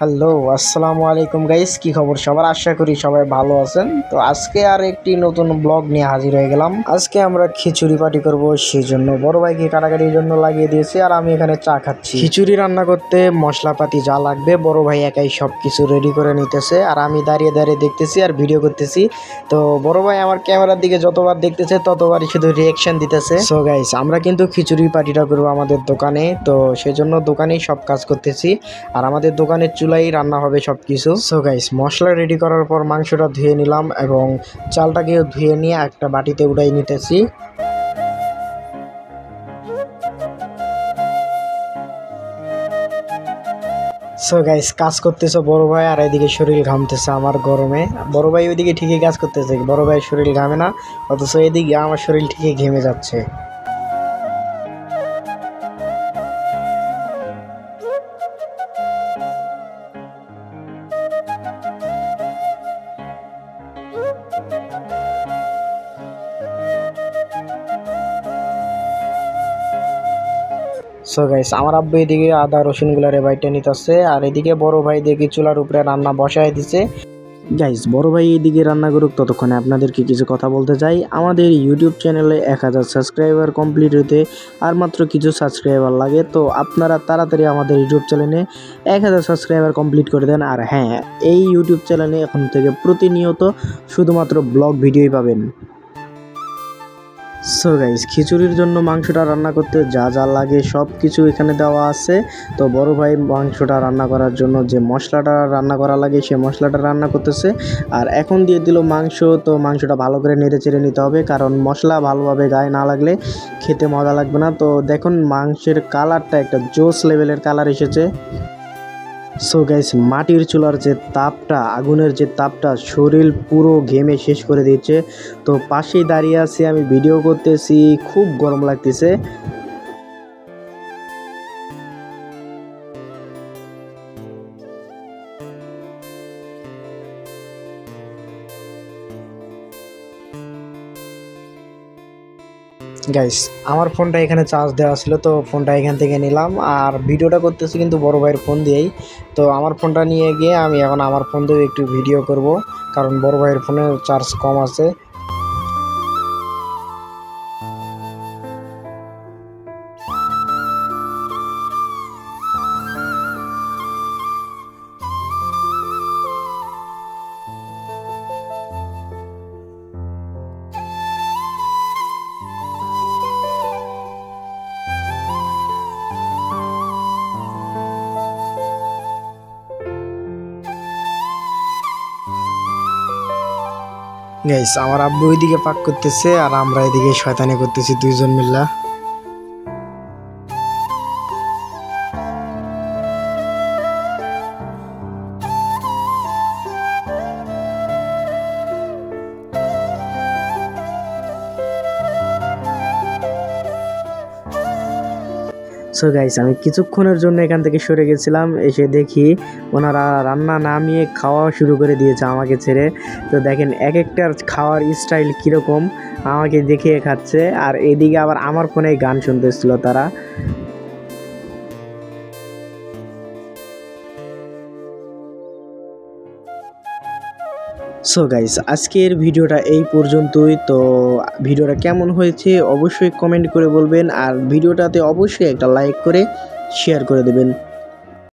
Hello, আসসালামু আলাইকুম guys, কি খবর সবার? আশা করি সবাই ভালো আছেন। তো আজকে আর একটি নতুন ব্লগ নিয়ে হাজির হয়ে গেলাম। আজকে আমরা খিচুড়ি পার্টি করব, সেই জন্য বড় ভাইকে কাটাকাটির জন্য লাগিয়ে দিয়েছি আর আমি এখানে চা খাচ্ছি। খিচুড়ি রান্না করতে মশলাপাতি যা লাগবে বড় ভাই একাই সব কিছু রেডি করে নিতেছে আর আমি দাঁড়িয়ে দাঁড়িয়ে দেখতেছি আর ভিডিও করতেছি। তো বড় ভাই আমার ক্যামেরার দিকে যতবার দেখতেছে ততবারই শুধু রিয়াকশন দিতেছে। সো গাইস, আমরা কিন্তু খিচুড়ি পার্টিটা করবো আমাদের দোকানে, তো সেজন্য দোকানেই সব কাজ করতেছি আর আমাদের দোকানের চুলাই রান্না হবে সব কিছু। সো গাইস, মশলা রেডি করার পর মাংসটা ধুয়ে নিলাম এবং চালটাকেও ধুয়ে নিয়ে একটা বাটিতে উঠাই নিতেছি। সো গাইস, কাজ করতেছে বড় ভাই আর এদিকে শরীর ঘামতেছে আমার গরমে। বড় ভাই ওইদিকে ঠিকই কাজ করতেছে, বড় ভাইয়ের শরীর ঘামে না, অথচ এদিকে আমার শরীর ঠিকই ঘেমে যাচ্ছে। সো গাইস, আমার আব্বু এদিকে আদা রসুনগুলারে বাইটে নিতেছে আর এদিকে বড় ভাই দেখি চুলার উপরে রান্না বসায় দিছে। গাইস, বড় ভাই এদিকে রান্না করুক, ততক্ষণে আপনাদেরকে কিছু কথা বলতে চাই। আমাদের ইউটিউব চ্যানেলে 1000 সাবস্ক্রাইবার কমপ্লিট হতে আর মাত্র কিছু সাবস্ক্রাইবার লাগে, তো আপনারা তাড়াতাড়ি আমাদের ইউটিউব চ্যানেলে 1000 সাবস্ক্রাইবার কমপ্লিট করে দেন। আর হ্যাঁ, এই ইউটিউব চ্যানেলে এখন থেকে প্রতিনিয়ত শুধুমাত্র ব্লগ ভিডিওই পাবেন। সো গাইস, খিচুড়ির জন্য মাংসটা রান্না করতে যা যা লাগে সব কিছু এখানে দেওয়া আছে। তো বড় ভাই মাংসটা রান্না করার জন্য যে মশলাটা রান্না করা লাগে সে মশলাটা রান্না করতেছে আর এখন দিয়ে দিল মাংস। তো মাংসটা ভালো করে নেড়ে চেড়ে নিতে হবে, কারণ মশলা ভালোভাবে গায়ে না লাগলে খেতে মজা লাগবে না। তো দেখুন মাংসের কালারটা একটা জোস লেভেলের কালার এসেছে। সো গাইস, মাটির চুলার যে তাপটা, আগুনের যে তাপটা শরীর পুরো ঘেমে শেষ করে দিচ্ছে। তো পাশেই দাঁড়িয়ে আছি, আমি ভিডিও করতেছি, খুব গরম লাগতেছে। গাইস, আমার ফোনটা এখানে চার্জ দেওয়া ছিল, তো ফোনটা এখান থেকে নিলাম আর ভিডিওটা করতেছি কিন্তু বড় ভাইয়ের ফোন দিয়েই। তো আমার ফোনটা নিয়ে গিয়ে আমি এখন আমার ফোন দিয়ে একটু ভিডিও করব, কারণ বড় ভাইয়ের ফোনে চার্জ কম আছে। গাইস, আমার আব্বু ওইদিকে পাক করতেছে আর আমরা এদিকে শয়তানি করতেছি দুইজন মিল্লা। সো গাইস, আমি কিছুক্ষণের জন্য এখান থেকে সরে গেছিলাম, এসে দেখি ওনারা রান্না নামিয়ে খাওয়া শুরু করে দিয়েছে আমাকে ছেড়ে। তো দেখেন এক একটার খাওয়ার স্টাইল কীরকম, আমাকে দেখিয়ে খাচ্ছে আর এদিকে আবার আমার ফোনে গান শুনতেছিল তারা। সো গাইস, আজকের ভিডিওটা এই পর্যন্তই। তো ভিডিওটা কেমন হয়েছে অবশ্যই কমেন্ট করে বলবেন আর ভিডিওটাতে অবশ্যই একটা লাইক করে শেয়ার করে দেবেন।